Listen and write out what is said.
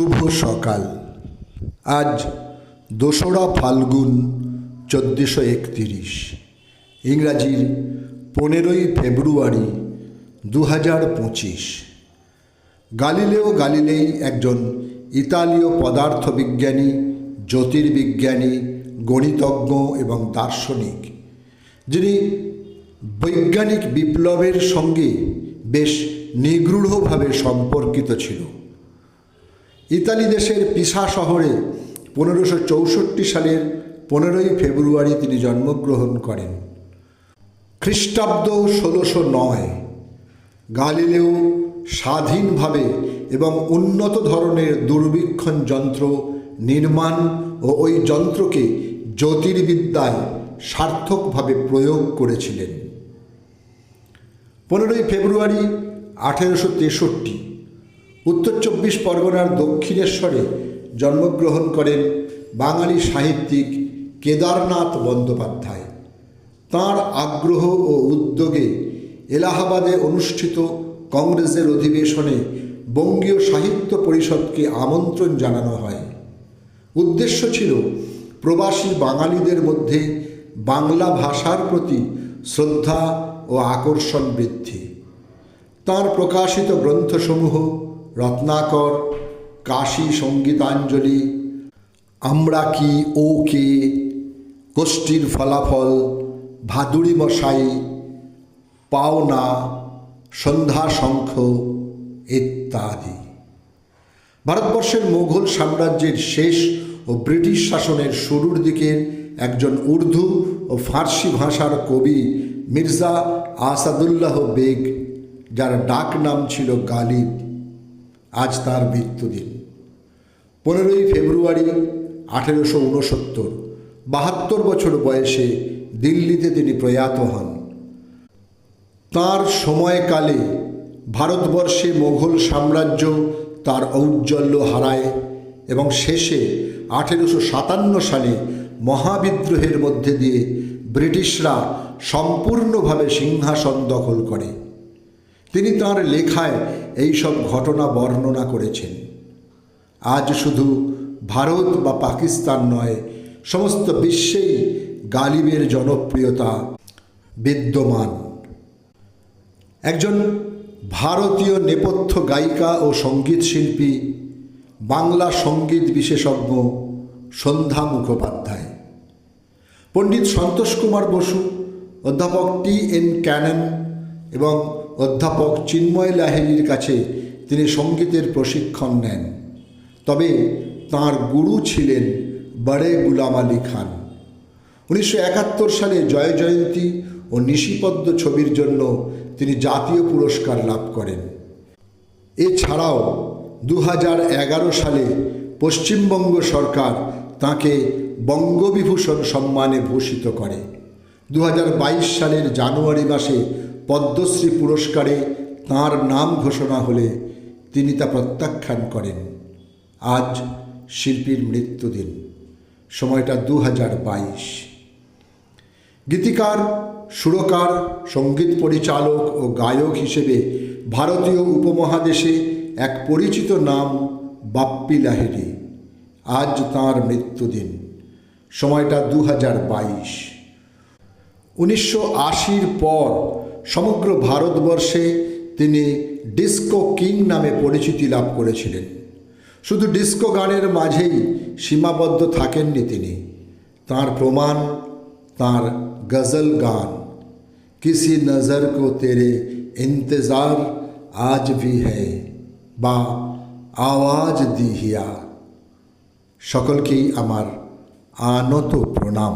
শুভ সকাল। আজ 2রা ফাল্গুন 1431, ইংরাজির 15ই ফেব্রুয়ারি 2025। গালিলেও গালিলেই একজন ইতালীয় পদার্থবিজ্ঞানী, জ্যোতির্বিজ্ঞানী, গণিতজ্ঞ এবং দার্শনিক, যিনি বৈজ্ঞানিক বিপ্লবের সঙ্গে বেশ নিগূঢ়ভাবে সম্পর্কিত ছিল। ইতালি দেশের পিসা শহরে 1564 সালের 15ই ফেব্রুয়ারি তিনি জন্মগ্রহণ করেন। খ্রিস্টাব্দ 1609 গালিলেও স্বাধীনভাবে এবং উন্নত ধরনের দূরবীক্ষণ যন্ত্র নির্মাণ ও ওই যন্ত্রকে জ্যোতির্বিদ্যায় সার্থকভাবে প্রয়োগ করেছিলেন। 15ই ফেব্রুয়ারি 1863 উত্তর 24 পরগনার দক্ষিণেশ্বরে জন্মগ্রহণ করেন বাঙালি সাহিত্যিক কেদারনাথ বন্দ্যোপাধ্যায়। তাঁর আগ্রহ ও উদ্যোগে এলাহাবাদে অনুষ্ঠিত কংগ্রেসের অধিবেশনে বঙ্গীয় সাহিত্য পরিষদকে আমন্ত্রণ জানানো হয়। উদ্দেশ্য ছিল প্রবাসী বাঙালিদের মধ্যে বাংলা ভাষার প্রতি শ্রদ্ধা ও আকর্ষণ বৃদ্ধি। তাঁর প্রকাশিত গ্রন্থসমূহ রত্নাকর, কাশী সঙ্গীতাঞ্জলি, আমরা কি ও কে, গোষ্ঠীর ফলাফল, ভাদুড়ি মশাই, পাওনা, সন্ধ্যা শঙ্খ ইত্যাদি। ভারতবর্ষের মোগল সাম্রাজ্যের শেষ ও ব্রিটিশ শাসনের শুরুর দিকের একজন উর্দু ও ফার্সি ভাষার কবি মির্জা আসাদুল্লাহ বেগ, যার ডাক নাম ছিল গালিব, আজ তার মৃত্যুদিন। 15ই ফেব্রুয়ারি 1869 72 বছর বয়সে দিল্লিতে তিনি প্রয়াত হন। তাঁর সময়কালে ভারতবর্ষে মোগল সাম্রাজ্য তার ঔজ্জ্বল্য হারায় এবং শেষে 1857 সালে মহাবিদ্রোহের মধ্যে দিয়ে ব্রিটিশরা সম্পূর্ণভাবে সিংহাসন দখল করে। তিনি তাঁর লেখায় এই সব ঘটনা বর্ণনা করেছেন। আজ শুধু ভারত বা পাকিস্তান নয়, সমস্ত বিশ্বেই গালিবের জনপ্রিয়তা বিদ্যমান। একজন ভারতীয় নেপথ্য গায়িকা ও সঙ্গীত শিল্পী, বাংলা সঙ্গীত বিশেষজ্ঞ সন্ধ্যা মুখোপাধ্যায়, পণ্ডিত সন্তোষ কুমার বসু, অধ্যাপক টি.এন. ক্যানন এবং অধ্যাপক চিন্ময় লাহিড়ীর কাছে তিনি সঙ্গীতের প্রশিক্ষণ নেন। তবে তাঁর গুরু ছিলেন বড়ে গুলাম আলী খান। 1971 সালে জয় জয়ন্তী ও নিশিপদ্ম ছবির জন্য তিনি জাতীয় পুরস্কার লাভ করেন। এছাড়াও 2011 সালে পশ্চিমবঙ্গ সরকার তাঁকে বঙ্গবিভূষণ সম্মানে ভূষিত করে। 2022 সালের জানুয়ারি মাসে পদ্মশ্রী পুরস্কারে তাঁর নাম ঘোষণা হলে তিনি তা প্রত্যাখ্যান করেন। আজ শিল্পীর মৃত্যুদিন, সময়টা 2022। গীতিকার, সুরকার, সঙ্গীত পরিচালক ও গায়ক হিসেবে ভারতীয় উপমহাদেশে এক পরিচিত নাম বাপ্পি লাহিড়ী। আজ তাঁর মৃত্যুদিন, সময়টা 2022। 1980-র পর সমগ্র ভারতবর্ষে তিনি ডিস্কো কিং নামে পরিচিতি লাভ করেছিলেন। শুধু ডিস্কো গানের মাঝেই সীমাবদ্ধ থাকেননি তিনি। তাঁর প্রমাণ তাঁর গজল গান কিসি নজর কো তেরে ইন্তজার আজ ভি হ্যায় বা আওয়াজ দি হিয়া। সকলকেই আমার আনত প্রণাম।